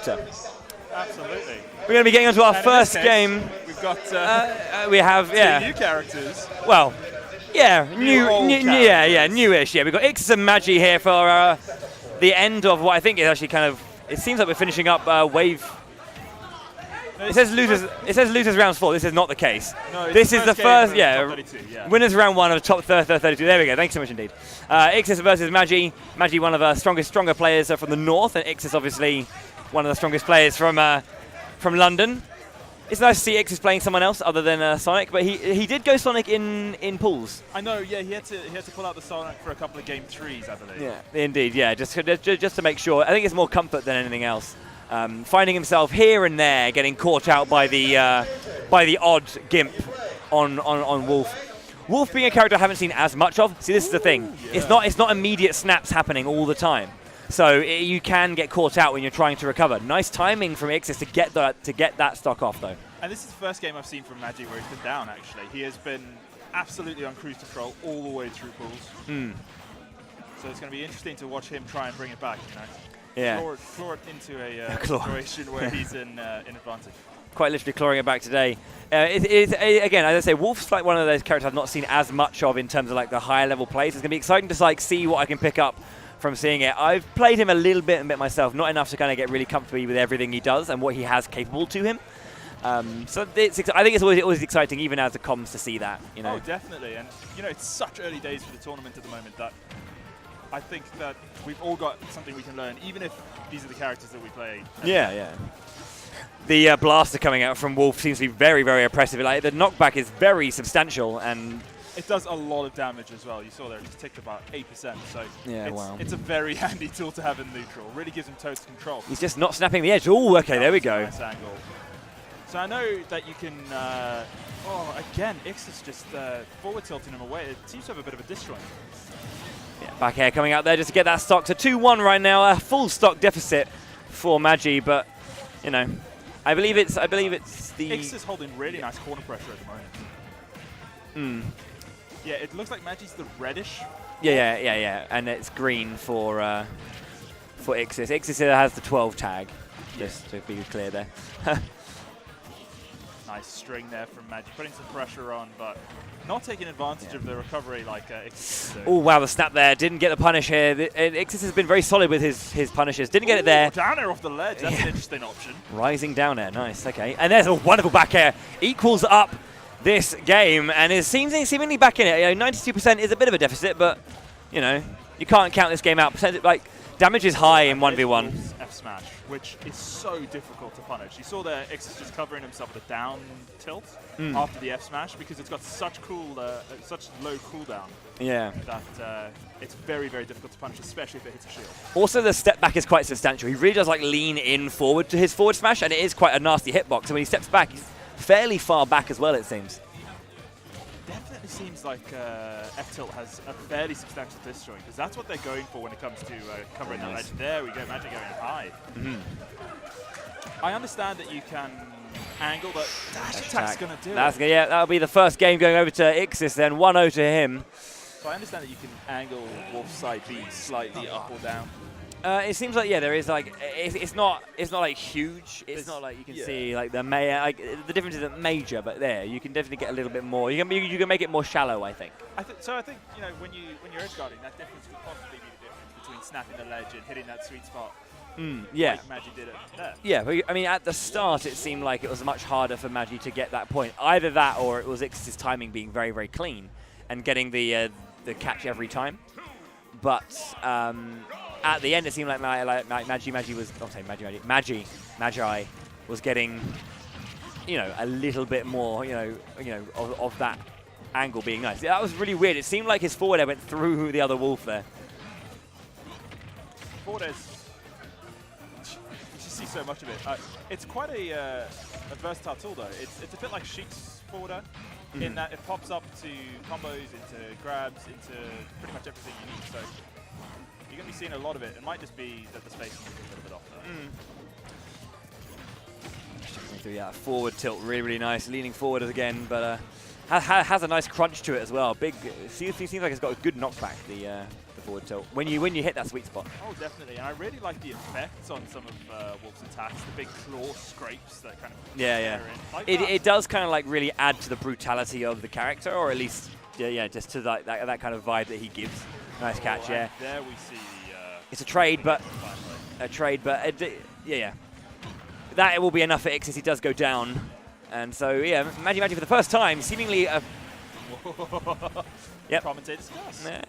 character. Absolutely. We're going to be getting into our first game. We've got we have two new characters. Well, yeah, newish. Yeah, we've got Ixis and Magi here for the end of what I think is actually kind of. It seems like we're finishing up wave. It says losers rounds 4. This is not the case. No, this is the first, top 32, yeah. Winners round 1 of top 32. There we go. Thanks so much indeed. Ixis versus Magi. Magi, one of the stronger players from the north, and Ixis obviously one of the strongest players from London. It's nice to see Ixis playing someone else other than Sonic, but he did go Sonic in pools. I know, yeah. He had to pull out the Sonic for a couple of game 3s, I believe. Yeah, indeed, yeah. Just to make sure. I think it's more comfort than anything else. Finding himself here and there, getting caught out by the odd gimp on Wolf. Wolf being a character I haven't seen as much of. See, this is the thing. Yeah. It's not immediate snaps happening all the time. So you can get caught out when you're trying to recover. Nice timing from Ixis to get that stock off, though. And this is the first game I've seen from Magi where he's been down, actually. He has been absolutely on cruise control all the way through pools. So it's going to be interesting to watch him try and bring it back, you know. Yeah. Claw it into a situation where he's in advantage. Quite literally clawing it back today. Again, as I say, Wolf's like one of those characters I've not seen as much of in terms of like the higher level plays. It's going to be exciting to like see what I can pick up from seeing it. I've played him a little bit myself, not enough to kind of get really comfortable with everything he does and what he has capable to him. So I think it's always exciting, even as a comms, to see that. You know. Oh, definitely. And you know, it's such early days for the tournament at the moment that I think that we've all got something we can learn, even if these are the characters that we play. Yeah. The blaster coming out from Wolf seems to be very, very oppressive. Like the knockback is very substantial, and it does a lot of damage as well. You saw there, it just ticked about 8%. So it's a very handy tool to have in neutral. Really gives him total control. He's just not snapping the edge. Oh, okay, there we go. Nice angle. So I know that you can. Again, Ixis just forward tilting him away. It seems to have a bit of a disjoint. Yeah, back air coming out there just to get that stock to 2-1 right now. A full stock deficit for Magi, but you know, I believe it's the Ixis holding really nice corner pressure at the moment. Yeah, it looks like Magi's the reddish. Yeah, and it's green for Ixis. Ixis has the 12 tag, just to be clear there. Nice string there from Magi, putting some pressure on, but not taking advantage of the recovery like Ixis. Oh, wow, the snap there. Didn't get the punish here. Ixis has been very solid with his punishes. Didn't get it there. Down air off the ledge. That's an interesting option. Rising down air. Nice, okay. And there's a wonderful back air. Equals up this game and is seemingly back in it. You know, 92% is a bit of a deficit, but, you know, you can't count this game out. Damage is high in 1v1. F smash, which is so difficult to punish. You saw there Ixis just covering himself with a down tilt after the F smash because it's got such low cooldown. Yeah. That it's very, very difficult to punish, especially if it hits a shield. Also, the step back is quite substantial. He really does like lean in forward to his forward smash, and it is quite a nasty hitbox. And when he steps back, he's fairly far back as well, it seems. Definitely seems like F-Tilt has a fairly substantial disjoint, because that's what they're going for when it comes to covering that ledge. There we go, Magi going high. I understand that you can angle, but dash attack's going to do it. Yeah, that'll be the first game going over to Ixis then, 1-0 to him. So I understand that you can angle Wolf's side B slightly up or down. It seems like therethere is like it's not like huge. It's not like you can see like the the difference isn't major, but there you can definitely get a little bit more. You can make it more shallow, I think. I think you know when you're edge guarding, that difference could possibly be the difference between snapping the ledge and hitting that sweet spot. Yeah. Like Magi did it there. Yeah, but I mean at the start it seemed like it was much harder for Magi to get that point. Either that or it was Ixis' timing being very, very clean and getting the catch every time. But at the end, it seemed like Magi was getting, you know, a little bit more, you know, of that angle being nice. That was really weird. It seemed like his forward air went through the other Wolf there. Forward air's, you just see so much of it. It's quite a versatile tool though. It's a bit like Sheik's forward air, in that it pops up to combos, into grabs, into pretty much everything you need. So you're going to be seeing a lot of it. It might just be that the spacing is a little bit off there. Yeah, forward tilt, really, really nice. Leaning forward again, but has a nice crunch to it as well. Big, seems like it's got a good knockback, the forward tilt when you hit that sweet spot. Oh, definitely. And I really like the effects on some of Wolf's attacks. The big claw scrapes that kind of It does kind of like really add to the brutality of the character, or at least just to that kind of vibe that he gives. Nice catch, yeah. There we see the. It's a trade, but that will be enough for Ixis. He does go down, and so yeah, Magi for the first time, seemingly. Yep. Commentator's discuss. Yeah.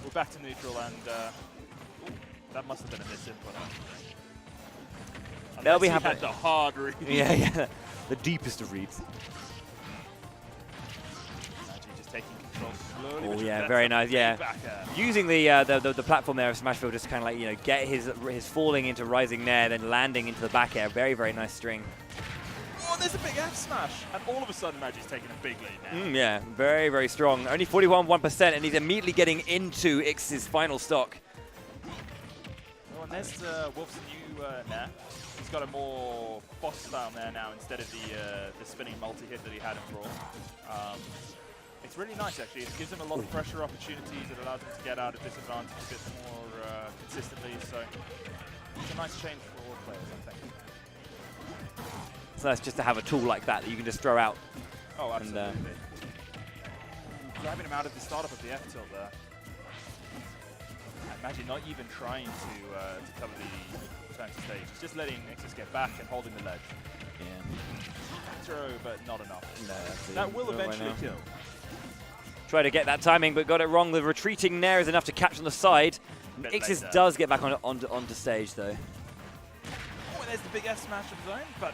We're back to neutral, and that must have been a misinput. They'll be happy. Had the hard read. Yeah, the deepest of reads. Magi just taking control slowly. Oh yeah, very nice. Yeah, using the platform there of Smashville just kind of like get his falling into rising nair, then landing into the back air. Very nice string. Oh, there's a big F smash, and all of a sudden Magi's taking a big lead now. Yeah, very strong. Only 41.1%, and he's immediately getting into Ixis' final stock. Oh, and there's Wolf's new nair. He's got a more boss style nair now instead of the spinning multi-hit that he had in Brawl. It's really nice, actually. It gives him a lot of pressure opportunities. It allows him to get out of disadvantage a bit more consistently. So it's a nice change for all players, I think. It's nice just to have a tool like that you can just throw out. Oh, absolutely. Grabbing him out of the startup of the F tilt there. And Magi not even trying to cover the turn to stage. He's just letting Ixis get back and holding the ledge. Yeah. Throw, but not enough. No, that will eventually kill. Try to get that timing, but got it wrong. The retreating nair is enough to catch on the side. Ixis does get back onto stage, though. There's the big S smash of his own, but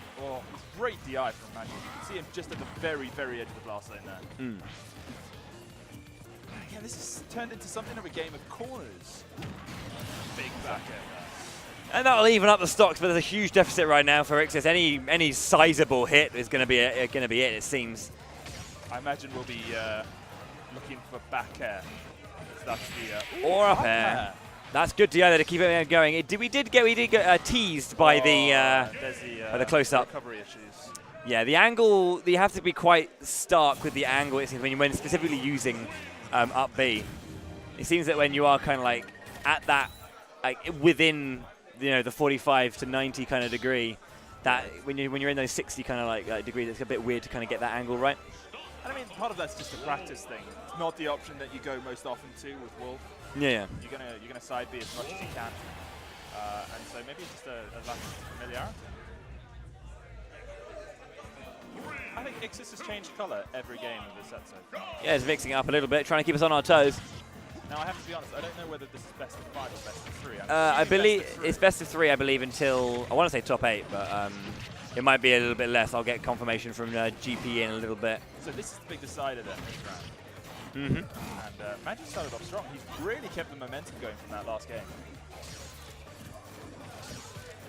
great DI from Magi. You can see him just at the very edge of the BlastZone there. Yeah, this has turned into something of a game of corners. Big back air there. And that'll even up the stocks, but there's a huge deficit right now for Ixis. Any sizable hit is going to be it seems. I imagine we'll be looking for back air. That's the or up air. That's good DI there to keep it going. We did get teased by the close-up. Recovery issues. Yeah, the angle, you have to be quite stark with the angle, it seems, when specifically using up B. It seems that when you are kind of like at that, like within the 45 to 90 kind of degree, that when you're in those 60 kind of like degrees, it's a bit weird to kind of get that angle right. And I mean, part of that's just a practice thing. It's not the option that you go most often to with Wolf. Yeah. You're gonna side B as much as you can, and so maybe it's just a lack of familiarity. I think Ixis has changed colour every game of this set so far. Yeah, it's mixing it up a little bit, trying to keep us on our toes. Now I have to be honest, I don't know whether this is best of 5 or best of 3. I believe it's best of 3. I believe until I want to say top 8, but it might be a little bit less. I'll get confirmation from GP in a little bit. So this is the big decider then this round. And Magi started off strong. He's really kept the momentum going from that last game.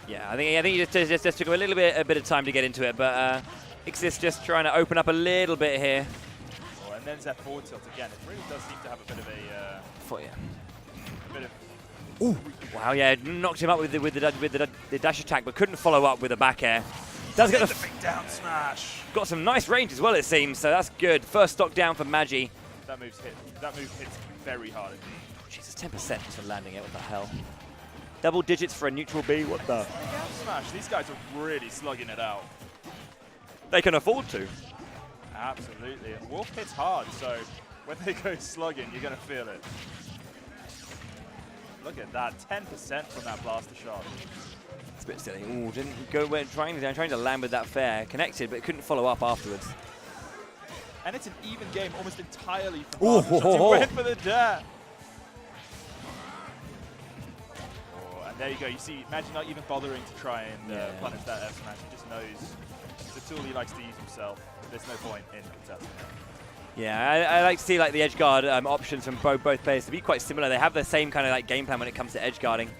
Yeah, I think he just took him a bit of time to get into it, but Ixis just trying to open up a little bit here. Oh, and then that forward tilt again. It really does seem to have a bit of a Ooh! Wow, yeah, knocked him up with the dash attack, but couldn't follow up with a back air. Does get the big down smash. Got some nice range as well, it seems. So that's good. First stock down for Magi. That move hits very hard. Jesus, 10% for landing it. What the hell? Double digits for a neutral B. What the? Smash. These guys are really slugging it out. They can afford to. Absolutely. And Wolf hits hard, so when they go slugging, you're going to feel it. Look at that. 10% from that blaster shot. It's a bit silly. Ooh, didn't go trying to land with that fair. Connected, but couldn't follow up afterwards. And it's an even game almost entirely from He went for the DAT. Oh, and there you go. You see Magi not even bothering to try and punish that F smash. He just knows it's a tool he likes to use himself. There's no point in contesting it. Yeah, I like to see like the edge guard options from both players to be quite similar. They have the same kind of like game plan when it comes to edge guarding.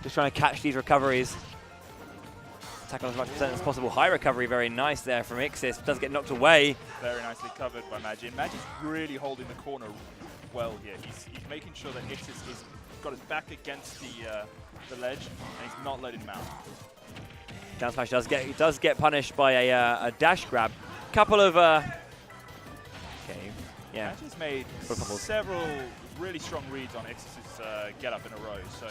Just trying to catch these recoveries. Tackle as much percent as possible. High recovery, very nice there from Ixis. Does get knocked away. Very nicely covered by Magi. And Magi's really holding the corner well here. He's making sure that Ixis has got his back against the ledge, and he's not letting him out. Down smash does get punished by a dash grab. Couple of okay, yeah. Magi's made several really strong reads on Ixis' get up in a row. So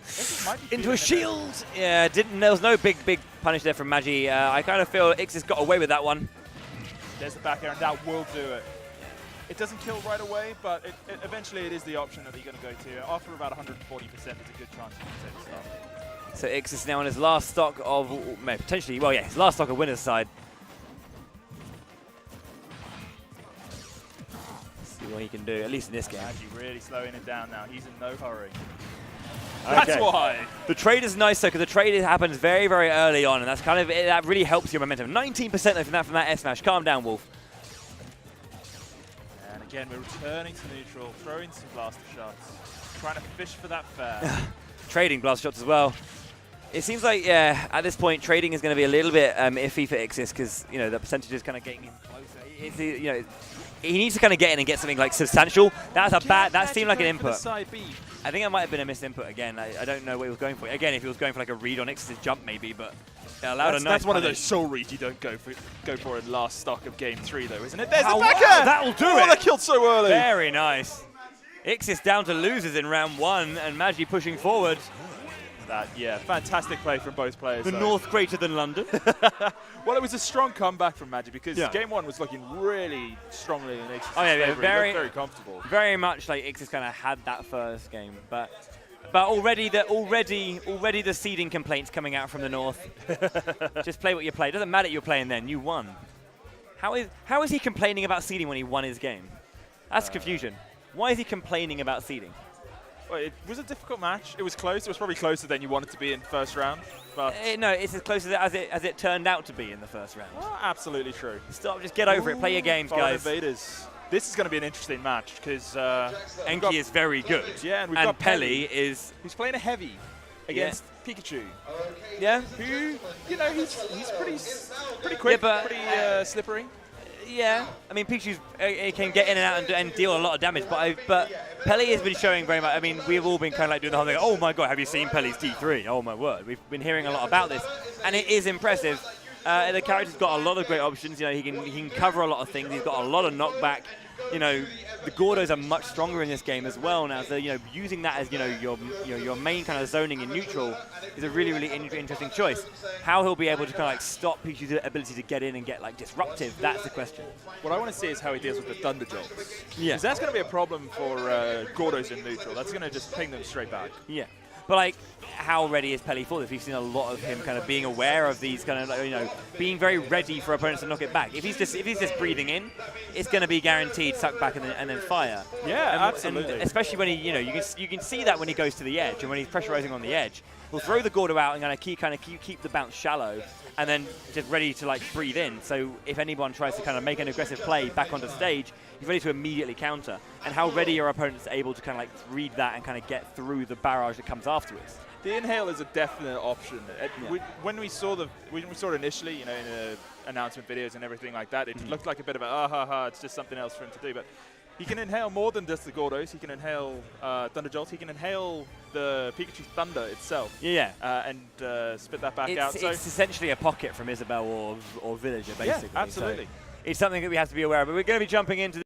Ixis might be into a shield. Yeah, there was no big punish there from Magi. I kind of feel Ixis got away with that one. There's the back air, and that will do it. It doesn't kill right away, but eventually it is the option that you're going to go to. After about 140%, there's a good chance you can take the stuff. So Ixis now on his last stock of, potentially, well, yeah, his last stock of winner's side. See what he can do, at least in this game. Magi really slowing it down now. He's in no hurry. Okay. That's why. The trade is nice though, because the trade happens very, very early on, and that's kind of that really helps your momentum. 19% though from that S smash. Calm down, Wolf. And again, we're returning to neutral, throwing some blaster shots, trying to fish for that fair. Trading blast shots as well. It seems like, yeah, at this point, trading is going to be a little bit iffy for Ixis because, you know, the percentage is kind of getting him closer. You know, he needs to kind of get in and get something like substantial. That seemed like an input. I think it might have been a missed input again. I don't know what he was going for. Again, if he was going for like a read on Ixis' jump maybe, but allowed a nice That's one punish. of those soul reads you don't go for in last stock of game 3 though, isn't it? There's Oh, the back wow, air! that'll do Oh, it. that killed so early. Very nice. Ixis down to losers in round 1 and Magi pushing forward. Yeah, fantastic play from both players. The though. North greater than London. Well, it was a strong comeback from Magi because Yeah. game 1 was looking really strongly in Ixis' Oh yeah, favor. Very comfortable. Very much like Ixis kind of had that first game, but already the seeding complaints coming out from the North. Just play what you play. Doesn't matter you're playing then. You won. How is he complaining about seeding when he won his game? That's confusion. Why is he complaining about seeding? Well, it was a difficult match. It was close. It was probably closer than you wanted to be in first round. But No, it's as close as it turned out to be in the first round. well, absolutely true. Stop, just get over it. Play your games, Foreign guys. Invaders. This is going to be an interesting match because Enki is very good. Yeah, and we've and got Peli is who's playing a heavy against Pikachu. yeah. Who, you know, he's pretty quick, Yeah, but, pretty slippery. Yeah, I mean Pikachu can get in and out and deal a lot of damage, but Peli has been showing very much. I mean, we've all been kind of like doing the whole thing. Oh my God, have you seen Peli's D3? Oh my word, we've been hearing a lot about this, and it is impressive. The character's got a lot of great options. You know, he can cover a lot of things. He's got a lot of knockback. You know, the Gordos are much stronger in this game as well now. So, you know, using that as, your main kind of zoning in neutral is a really, really interesting choice. How he'll be able to kind of like stop Pikachu's ability to get in and get like disruptive, that's the question. What I want to see is how he deals with the Thunder Jolts. Yeah. Because that's going to be a problem for Gordos in neutral. That's going to just ping them straight back. Yeah. But like, how ready is Peli for this? We've seen a lot of him kind of being aware of these kind of, like, you know, being very ready for opponents to knock it back. If he's just breathing in, it's going to be guaranteed suck back and then fire. Yeah, absolutely. And especially when he, you know, you can see that when he goes to the edge and when he's pressurizing on the edge, he'll throw the Gordo out and keep the bounce shallow, and then just ready to like breathe in. So if anyone tries to kind of make an aggressive play back onto stage, he's ready to immediately counter. And how ready your opponent's able to kind of like read that and kind of get through the barrage that comes afterwards. The inhale is a definite option. Yeah. When we saw it initially, you know, in the announcement videos and everything like that, it looked like a bit of a it's just something else for him to do. But he can inhale more than just the Gordos. He can inhale Thunder Jolts. He can inhale the Pikachu Thunder itself. Yeah. And spit that back out. So It's essentially a pocket from Isabelle or Villager, basically. Yeah, absolutely. So it's something that we have to be aware of. But we're going to be jumping into